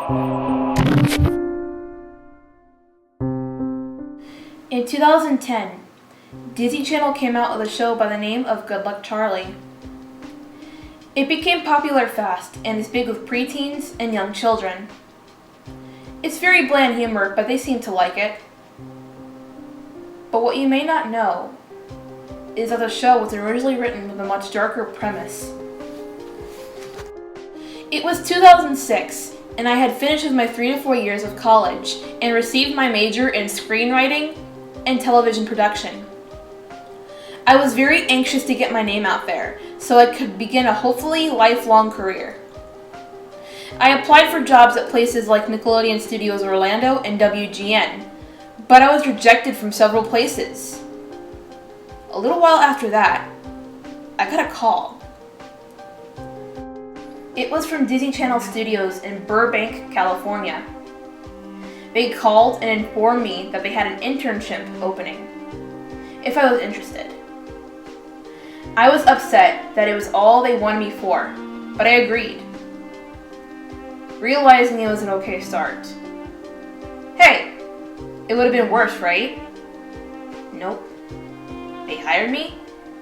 In 2010, Disney Channel came out with a show by the name of Good Luck Charlie. It became popular fast and is big with preteens and young children. It's very bland humor, but they seem to like it. But what you may not know is that the show was originally written with a much darker premise. It was 2006, and I had finished with my 3 to 4 years of college and received my major in screenwriting and television production. I was very anxious to get my name out there so I could begin a hopefully lifelong career. I applied for jobs at places like Nickelodeon Studios Orlando and WGN, but I was rejected from several places. A little while after that, I got a call. It was from Disney Channel Studios in Burbank, California. They called and informed me that they had an internship opening, if I was interested. I was upset that it was all they wanted me for, but I agreed, realizing it was an okay start. Hey, it would have been worse, right? Nope. They hired me,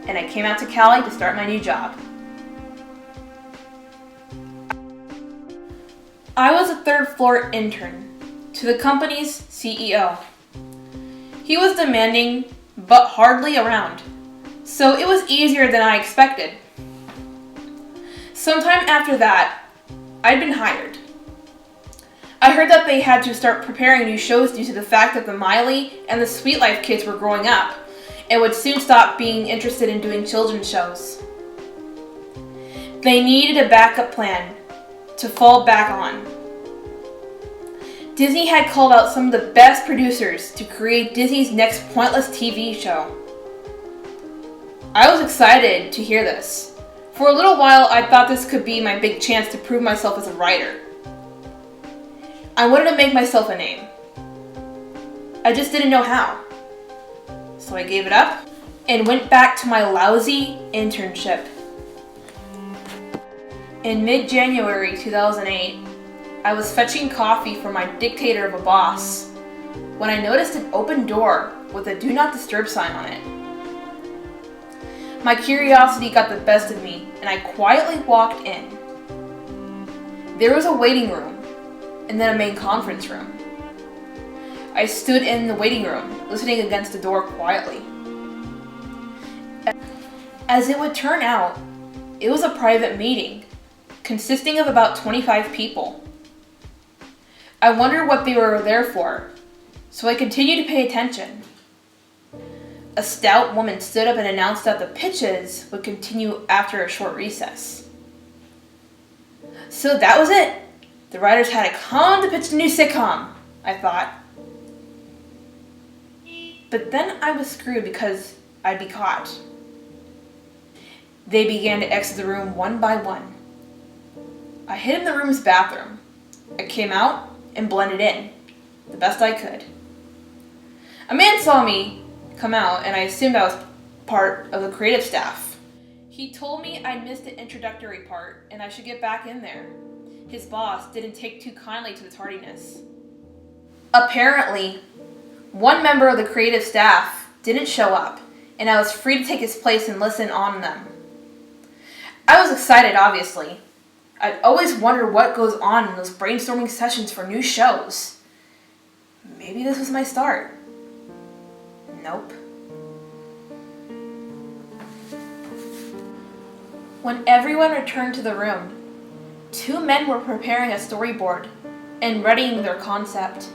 and I came out to Cali to start my new job. I was a third-floor intern to the company's CEO. He was demanding, but hardly around, so it was easier than I expected. Sometime after that, I'd been hired. I heard that they had to start preparing new shows due to the fact that the Miley and the Sweet Life kids were growing up and would soon stop being interested in doing children's shows. They needed a backup plan to fall back on. Disney had called out some of the best producers to create Disney's next pointless TV show. I was excited to hear this. For a little while, I thought this could be my big chance to prove myself as a writer. I wanted to make myself a name. I just didn't know how. So I gave it up and went back to my lousy internship. In mid-January 2008, I was fetching coffee for my dictator of a boss when I noticed an open door with a Do Not Disturb sign on it. My curiosity got the best of me, and I quietly walked in. There was a waiting room, and then a main conference room. I stood in the waiting room, listening against the door quietly. As it would turn out, it was a private meeting, consisting of about 25 people. I wondered what they were there for, so I continued to pay attention. A stout woman stood up and announced that the pitches would continue after a short recess. So that was it. The writers had to come to pitch a new sitcom, I thought. But then I was screwed because I'd be caught. They began to exit the room one by one. I hid in the room's bathroom. I came out and blended in, the best I could. A man saw me come out, and I assumed I was part of the creative staff. He told me I'd missed the introductory part, and I should get back in there. His boss didn't take too kindly to the tardiness. Apparently, one member of the creative staff didn't show up, and I was free to take his place and listen on them. I was excited, obviously. I'd always wondered what goes on in those brainstorming sessions for new shows. Maybe this was my start. Nope. When everyone returned to the room, 2 men were preparing a storyboard and readying their concept.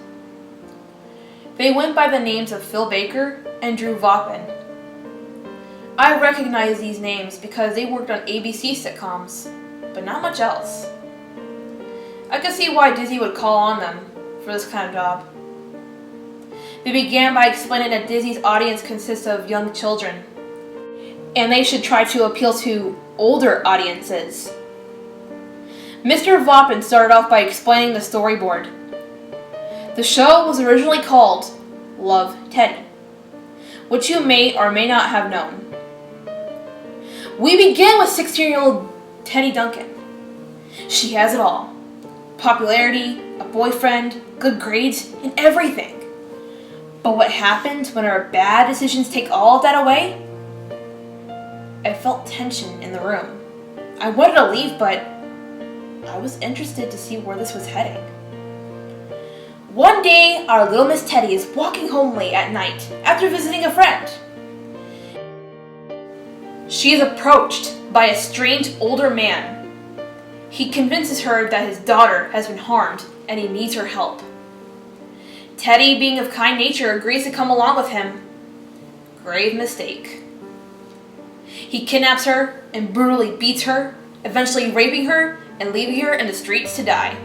They went by the names of Phil Baker and Drew Voppen. I recognize these names because they worked on ABC sitcoms, but not much else. I could see why Disney would call on them for this kind of job. They began by explaining that Disney's audience consists of young children, and they should try to appeal to older audiences. Mr. Voppen started off by explaining the storyboard. The show was originally called Love, Teddy, which you may or may not have known. We begin with 16-year-old Teddy Duncan. She has it all. popularity, a boyfriend, good grades, and everything. But what happens when our bad decisions take all of that away? I felt tension in the room. I wanted to leave, but I was interested to see where this was heading. One day, our little Miss Teddy is walking home late at night after visiting a friend. She is approached by a strange older man. He convinces her that his daughter has been harmed and he needs her help. Teddy, being of kind nature, agrees to come along with him. Grave mistake. He kidnaps her and brutally beats her, eventually raping her and leaving her in the streets to die.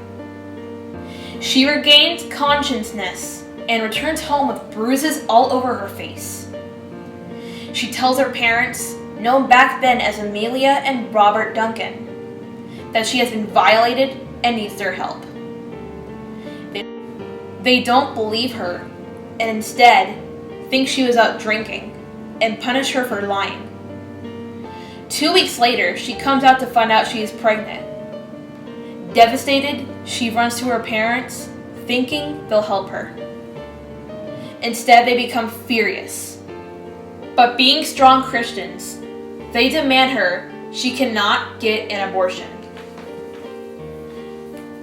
She regains consciousness and returns home with bruises all over her face. She tells her parents, known back then as Amelia and Robert Duncan, that she has been violated and needs their help. They don't believe her and instead think she was out drinking and punish her for lying. 2 weeks later, she comes out to find out she is pregnant. Devastated, she runs to her parents, thinking they'll help her. Instead, they become furious. But being strong Christians, they demand she cannot get an abortion.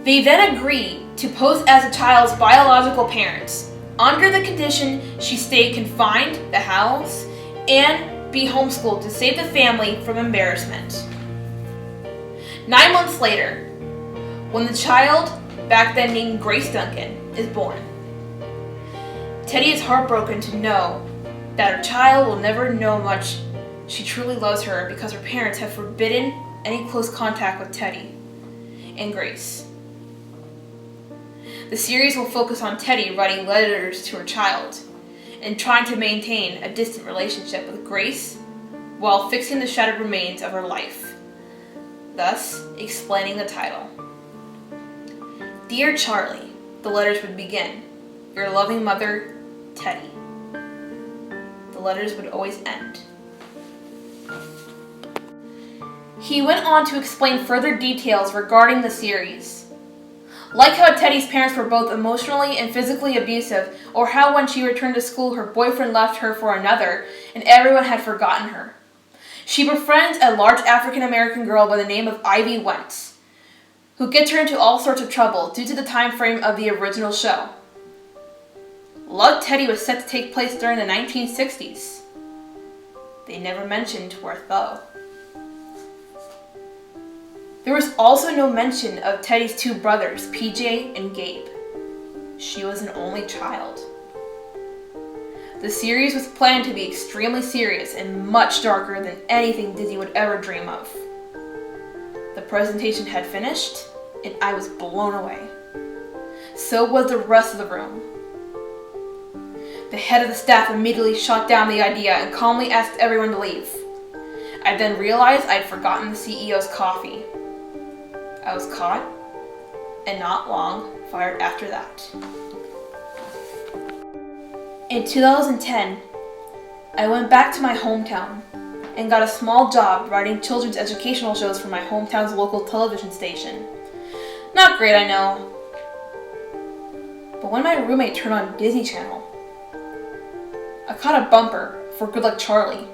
They then agree to pose as the child's biological parents, under the condition she stay confined to the house and be homeschooled to save the family from embarrassment. 9 months later, when the child, back then named Grace Duncan, is born, Teddy is heartbroken to know that her child will never know much she truly loves her because her parents have forbidden any close contact with Teddy and Grace. The series will focus on Teddy writing letters to her child and trying to maintain a distant relationship with Grace while fixing the shattered remains of her life, thus explaining the title. Dear Charlie, the letters would begin, your loving mother, Teddy. The letters would always end. He went on to explain further details regarding the series. Like how Teddy's parents were both emotionally and physically abusive, or how when she returned to school her boyfriend left her for another and everyone had forgotten her. She befriends a large African American girl by the name of Ivy Wentz, who gets her into all sorts of trouble due to the time frame of the original show. Love, Teddy was set to take place during the 1960s. They never mentioned where though. There was also no mention of Teddy's two brothers, PJ and Gabe. She was an only child. The series was planned to be extremely serious and much darker than anything Disney would ever dream of. The presentation had finished, and I was blown away. So was the rest of the room. The head of the staff immediately shot down the idea and calmly asked everyone to leave. I then realized I'd forgotten the CEO's coffee. I was caught, and not long fired after that. In 2010, I went back to my hometown and got a small job writing children's educational shows for my hometown's local television station. Not great, I know. But when my roommate turned on Disney Channel, I caught a bumper for Good Luck Charlie,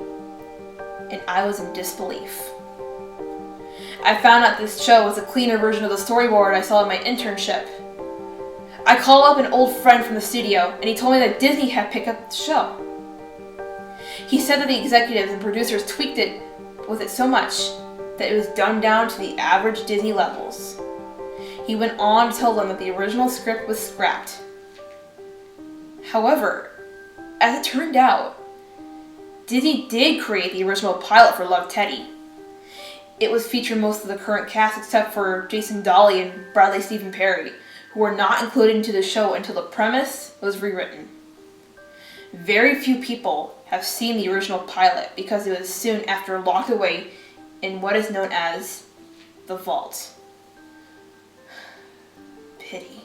and I was in disbelief. I found out this show was a cleaner version of the storyboard I saw in my internship. I called up an old friend from the studio, and he told me that Disney had picked up the show. He said that the executives and producers tweaked it with it so much that it was dumbed down to the average Disney levels. He went on to tell them that the original script was scrapped. However, as it turned out, Disney did create the original pilot for Love, Teddy. It was featured most of the current cast except for Jason Dolley and Bradley Stephen Perry, who were not included into the show until the premise was rewritten. Very few people have seen the original pilot because it was soon after locked away in what is known as the vault. Pity.